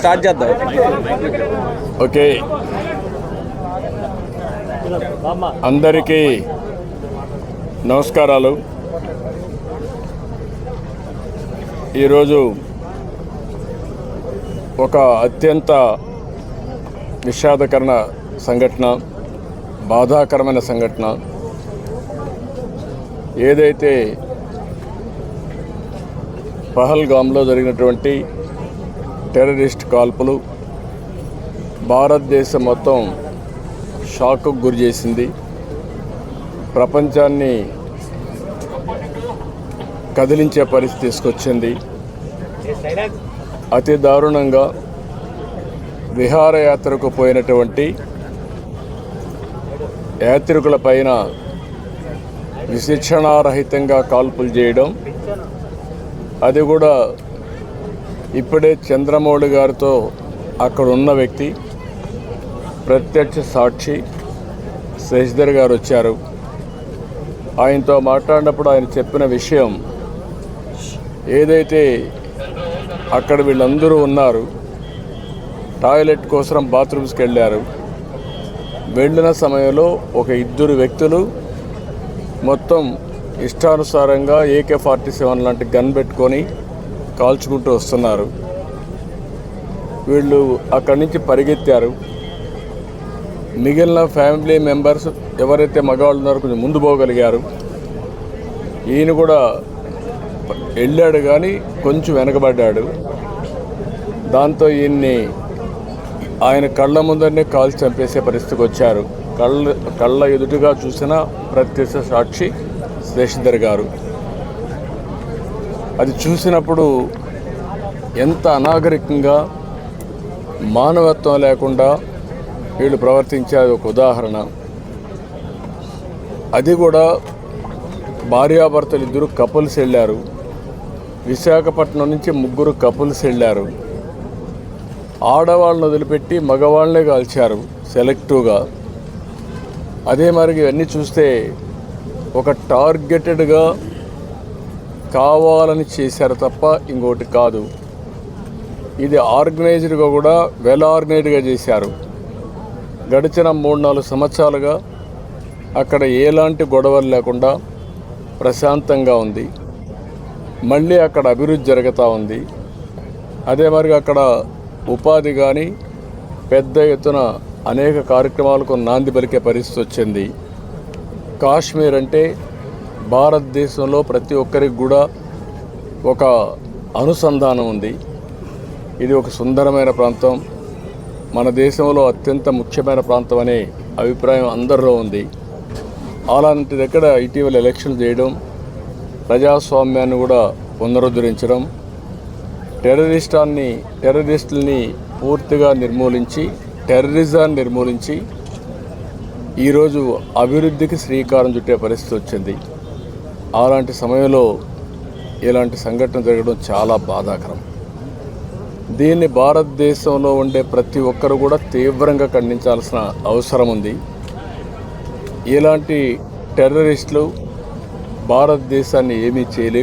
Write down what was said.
Start చేద్దాం. Okay, అందరికీ నమస్కారాలు. ఈరోజు ఒక అత్యంత విషాదకరమైన సంఘటన, బాధాకరమైన సంఘటన. ఏదైతే పహల్గామ్లో జరిగినటువంటి టెర్రరిస్ట్ కాల్పులు భారతదేశం మొత్తం షాక్కు గురి చేసింది. ప్రపంచాన్ని కదిలించే పరిస్థితి తీసుకొచ్చింది. అతి దారుణంగా విహారయాత్రకు పోయినటువంటి యాత్రికుల పైన విశిక్షణారహితంగా కాల్పులు చేయడం, అది కూడా ఇప్పుడే చంద్రమౌళి గారితో అక్కడ ఉన్న వ్యక్తి, ప్రత్యక్ష సాక్షి శశిధర్ గారు వచ్చారు. ఆయనతో మాట్లాడినప్పుడు ఆయన చెప్పిన విషయం, ఏదైతే అక్కడ వీళ్ళందరూ ఉన్నారు, టాయిలెట్ కోసం బాత్రూమ్స్కి వెళ్ళారు. వెళ్ళిన సమయంలో ఒక ఇద్దరు వ్యక్తులు మొత్తం ఇష్టానుసారంగా AK-47 లాంటి గన్ పెట్టుకొని కాల్చుకుంటూ వస్తున్నారు. వీళ్ళు అక్కడి నుంచి పరిగెత్తారు. మిగిలిన ఫ్యామిలీ మెంబర్స్ ఎవరైతే మగవాళ్ళు ఉన్నారో కొంచెం ముందు పోగలిగారు. ఈయన కూడా వెళ్ళాడు కానీ కొంచెం వెనకబడ్డాడు. దాంతో ఈయన్ని ఆయన కళ్ళ ముందరనే కాల్చి చంపేసే పరిస్థితికి వచ్చారు. కళ్ళ ఎదుటిగా చూసిన ప్రత్యక్ష సాక్షి శశిధర్ గారు. అది చూసినప్పుడు ఎంత అనాగరికంగా, మానవత్వం లేకుండా వీళ్ళు ప్రవర్తించేది ఒక ఉదాహరణ. అది కూడా భార్యాభర్తలు ఇద్దరు కపుల్స్ వెళ్ళారు. విశాఖపట్నం నుంచి 3 కపుల్స్ వెళ్ళారు. ఆడవాళ్ళను వదిలిపెట్టి మగవాళ్ళనే కాల్చారు సెలెక్టివ్గా. అదే మరి ఇవన్నీ చూస్తే ఒక టార్గెటెడ్గా కావాలని చేశారు తప్ప ఇంకోటి కాదు. ఇది ఆర్గనైజ్డ్గా కూడా వెల్ ఆర్గనైజ్డ్గా చేశారు. గడిచిన 3-4 సంవత్సరాలుగా అక్కడ ఎలాంటి గొడవలు లేకుండా ప్రశాంతంగా ఉంది. మళ్ళీ అక్కడ అభివృద్ధి జరుగుతూ ఉంది. అదే మరి అక్కడ ఉపాధి కానీ పెద్ద ఎత్తున అనేక కార్యక్రమాలకు నాంది పలికే పరిస్థితి వచ్చింది. కాశ్మీర్ అంటే భారతదేశంలో ప్రతి ఒక్కరికి కూడా ఒక అనుసంధానం ఉంది. ఇది ఒక సుందరమైన ప్రాంతం, మన దేశంలో అత్యంత ముఖ్యమైన ప్రాంతం అనే అభిప్రాయం అందరిలో ఉంది. అలాంటి దగ్గర ఇటీవల ఎలక్షన్ చేయడం, ప్రజాస్వామ్యాన్ని కూడా పునరుద్ధరించడం, టెర్రరిస్టుల్ని పూర్తిగా నిర్మూలించి, టెర్రరిజాన్ని నిర్మూలించి ఈరోజు అభివృద్ధికి శ్రీకారం చుట్టే పరిస్థితి వచ్చింది. అలాంటి సమయంలో ఇలాంటి సంఘటన జరగడం చాలా బాధాకరం. దీన్ని భారతదేశంలో ఉండే ప్రతి ఒక్కరు కూడా తీవ్రంగా ఖండించాల్సిన అవసరం ఉంది. ఇలాంటి టెర్రరిస్టులు భారతదేశాన్ని ఏమీ చేయలేవు.